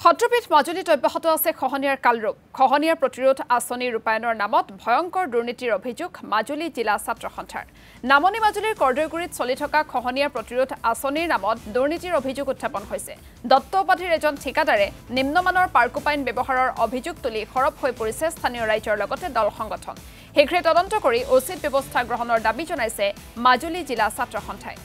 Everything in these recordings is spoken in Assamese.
সত্ৰপীঠ মাজুলীত অব্যাহত আছে খহনীয়াৰ কালৰূপ খহনীয়াৰ প্ৰতিৰোধ আঁচনি ৰূপায়ণৰ নামত ভয়ংকৰ দুৰ্নীতিৰ অভিযোগ মাজুলী জিলা ছাত্ৰ সন্থাৰ নামনি মাজুলীৰ কৰ্দৈগুৰিত চলি থকা খহনীয়াৰ প্ৰতিৰোধ আঁচনিৰ নামত দুৰ্নীতিৰ অভিযোগ উত্থাপন হৈছে দত্ত উপাধিৰ এজন ঠিকাদাৰে নিম্নমানৰ পাৰ্কোপাইন ব্যৱহাৰৰ অভিযোগ তুলি সৰব হৈ পৰিছে স্থানীয় ৰাইজৰ লগতে দল সংগঠন শীঘ্ৰে তদন্ত কৰি উচিত ব্যৱস্থা গ্ৰহণৰ দাবী জনাইছে মাজুলী জিলা ছাত্ৰ সন্থাই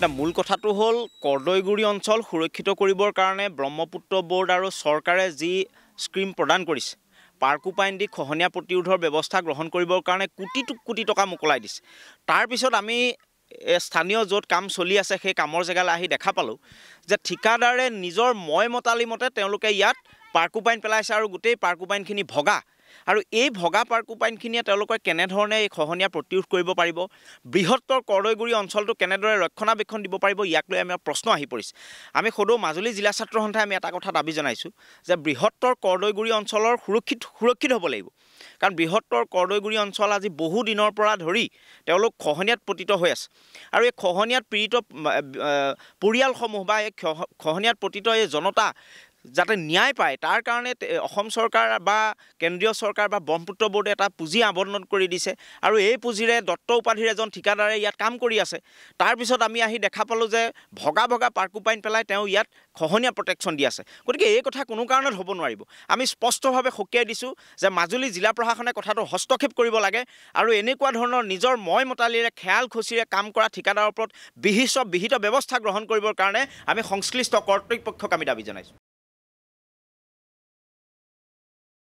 মূল কথাটো হল কৰ্দৈগুৰি অঞ্চল সুৰক্ষিত কৰিবৰ কাৰণে ব্ৰহ্মপুত্ৰ বোৰ্ড আৰু চৰকাৰে যি স্কিম প্ৰদান কৰিছে পাৰ্কোপাইন দি খহনীয়া প্ৰতিৰোধৰ ব্যৱস্থা গ্ৰহণ কৰিবৰ কাৰণে কোটি টকা মোকলাই দিছে তাৰ পিছত আমি স্থানীয় য'ত কাম চলি আছে সেই কামৰ জেগালৈ আহি দেখা পালোঁ যে ঠিকাদাৰে নিজৰ মতালি মতে তেওঁলোকে ইয়াত পাৰ্কোপাইন পেলাইছে আৰু গোটেই পাৰ্কোপাইনখিনি ভগা আৰু এই ভগা পাৰ্কোপাইনখিনিয়ে তেওঁলোকে কেনেধৰণে এই খহনীয়া প্ৰতিৰোধ কৰিব পাৰিব বৃহত্তৰ কৰ্দৈগুৰি অঞ্চলটো কেনেদৰে ৰক্ষণাবেক্ষণ দিব পাৰিব ইয়াক লৈ আমাৰ প্ৰশ্ন আহি পৰিছে আমি সদৌ মাজুলী জিলা ছাত্ৰ সন্থাই আমি এটা কথা দাবী জনাইছোঁ যে বৃহত্তৰ কৰ্দৈগুৰি অঞ্চলৰ সুৰক্ষিত হ'ব লাগিব কাৰণ বৃহত্তৰ কৰ্দৈগুৰি অঞ্চল আজি বহু দিনৰ পৰা ধৰি তেওঁলোক খহনীয়াত পতিত হৈ আছে আৰু এই খহনীয়াত পীড়িত পৰিয়ালসমূহ বা এই খহনীয়াত পতিত এই জনতা যাতে ন্যায় পায় তাৰ কাৰণে অসম চৰকাৰ বা কেন্দ্ৰীয় চৰকাৰ বা ব্ৰহ্মপুত্ৰ বোৰ্ডে এটা পুঁজি আবণ্টন কৰি দিছে আৰু এই পুঁজিৰে দত্ত উপাধিৰ এজন ঠিকাদাৰে ইয়াত কাম কৰি আছে তাৰ পিছত আমি আহি দেখা পালোঁ যে ভগা পাৰ্কোপাইন পেলাই তেওঁ ইয়াত খহনীয়া প্ৰটেকশ্যন দি আছে গতিকে এই কথা কোনো কাৰণত হ'ব নোৱাৰিব আমি স্পষ্টভাৱে সকীয়াই দিছোঁ যে মাজুলী জিলা প্ৰশাসনে কথাটো হস্তক্ষেপ কৰিব লাগে আৰু এনেকুৱা ধৰণৰ নিজৰ মতালিৰে খেয়াল খুচিৰে কাম কৰা ঠিকাদাৰৰ ওপৰত বিহিত ব্যৱস্থা গ্ৰহণ কৰিবৰ কাৰণে আমি সংশ্লিষ্ট কৰ্তৃপক্ষক আমি দাবী জনাইছোঁ